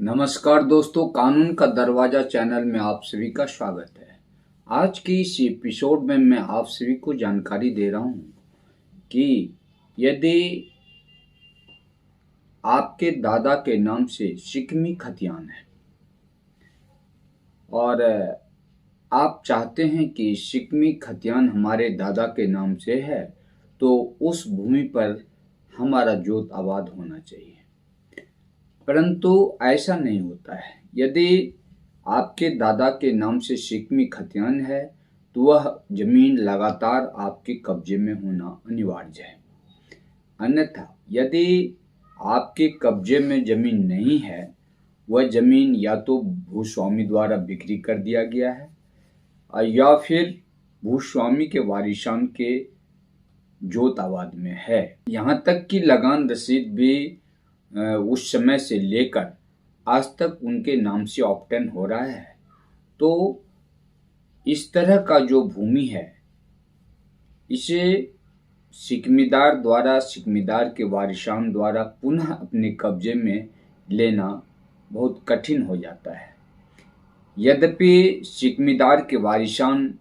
नमस्कार दोस्तों, कानून का दरवाजा चैनल में आप सभी का स्वागत है। आज की इस एपिसोड में मैं आप सभी को जानकारी दे रहा हूं कि यदि आपके दादा के नाम से शिकमी खतियान है और आप चाहते हैं कि शिकमी खतियान हमारे दादा के नाम से है तो उस भूमि पर हमारा जोत आबाद होना चाहिए, परंतु ऐसा नहीं होता है। यदि आपके दादा के नाम से शिकमी खतियान है तो वह जमीन लगातार आपके कब्जे में होना अनिवार्य है। अन्यथा यदि आपके कब्जे में जमीन नहीं है, वह जमीन या तो भूस्वामी द्वारा बिक्री कर दिया गया है या फिर भूस्वामी के वारिसान के जोत आबाद में है। यहाँ तक कि लगान रसीद भी उस समय से लेकर आज तक उनके नाम से ऑब्टेन हो रहा है। तो इस तरह का जो भूमि है, इसे शिकमीदार द्वारा, शिकमीदार के वारिसान द्वारा पुनः अपने कब्जे में लेना बहुत कठिन हो जाता है। यद्यपि शिकमीदार के वारिसान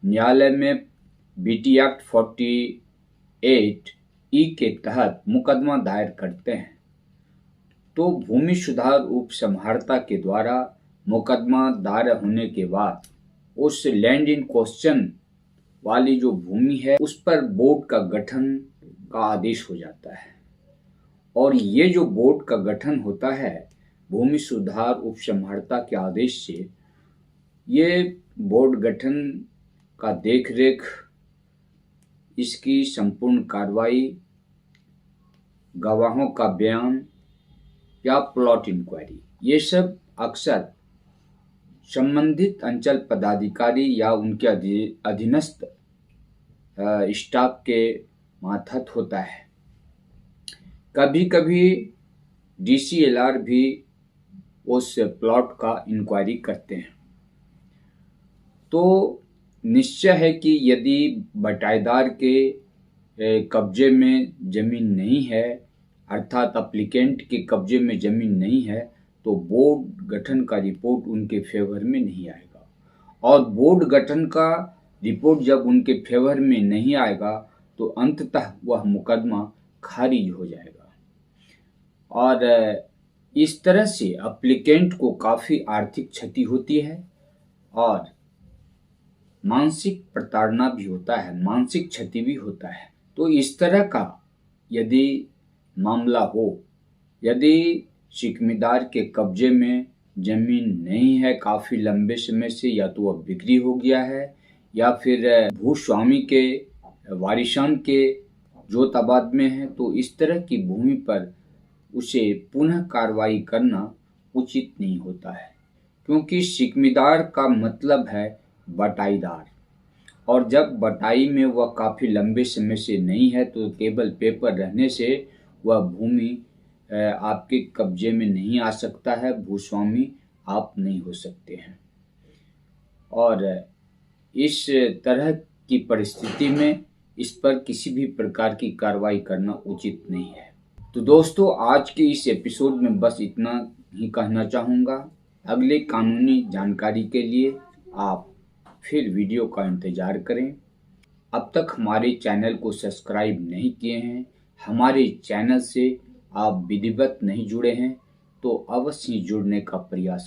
न्यायालय में बीटी एक्ट 48 ई के तहत मुकदमा दायर करते हैं तो भूमि सुधार उपसमहर्ता के द्वारा मुकदमा दायर होने के बाद उस लैंड इन क्वेश्चन वाली जो भूमि है उस पर बोर्ड का गठन का आदेश हो जाता है। और ये जो बोर्ड का गठन होता है भूमि सुधार उपसमहर्ता के आदेश से, ये बोर्ड गठन का देखरेख, इसकी संपूर्ण कार्रवाई, गवाहों का बयान या प्लॉट इंक्वायरी, ये सब अक्सर संबंधित अंचल पदाधिकारी या उनके अधीनस्थ स्टाफ के मातहत होता है। कभी कभी डीसीएलआर भी उस प्लॉट का इंक्वायरी करते हैं। तो निश्चय है कि यदि बटाईदार के कब्जे में जमीन नहीं है, अर्थात अप्लीकेंट के कब्जे में जमीन नहीं है, तो बोर्ड गठन का रिपोर्ट उनके फेवर में नहीं आएगा। और बोर्ड गठन का रिपोर्ट जब उनके फेवर में नहीं आएगा तो अंततः वह मुकदमा खारिज हो जाएगा। और इस तरह से अप्लीकेंट को काफ़ी आर्थिक क्षति होती है और मानसिक प्रताड़ना भी होता है, मानसिक क्षति भी होता है। तो इस तरह का यदि मामला हो, यदि शिकमीदार के कब्जे में जमीन नहीं है काफ़ी लंबे समय से, या तो वह बिक्री हो गया है या फिर भूस्वामी के वारिसान के जोत आबाद में है, तो इस तरह की भूमि पर उसे पुनः कार्रवाई करना उचित नहीं होता है, क्योंकि शिकमीदार का मतलब है बटाईदार। और जब बटाई में वह काफ़ी लंबे समय से नहीं है तो केवल पेपर रहने से वह भूमि आपके कब्जे में नहीं आ सकता है, भूस्वामी आप नहीं हो सकते हैं। और इस तरह की परिस्थिति में इस पर किसी भी प्रकार की कार्रवाई करना उचित नहीं है। तो दोस्तों, आज के इस एपिसोड में बस इतना ही कहना चाहूँगा। अगले कानूनी जानकारी के लिए आप फिर वीडियो का इंतज़ार करें। अब तक हमारे चैनल को सब्सक्राइब नहीं किए हैं, हमारे चैनल से आप विधिवत नहीं जुड़े हैं, तो अवश्य जुड़ने का प्रयास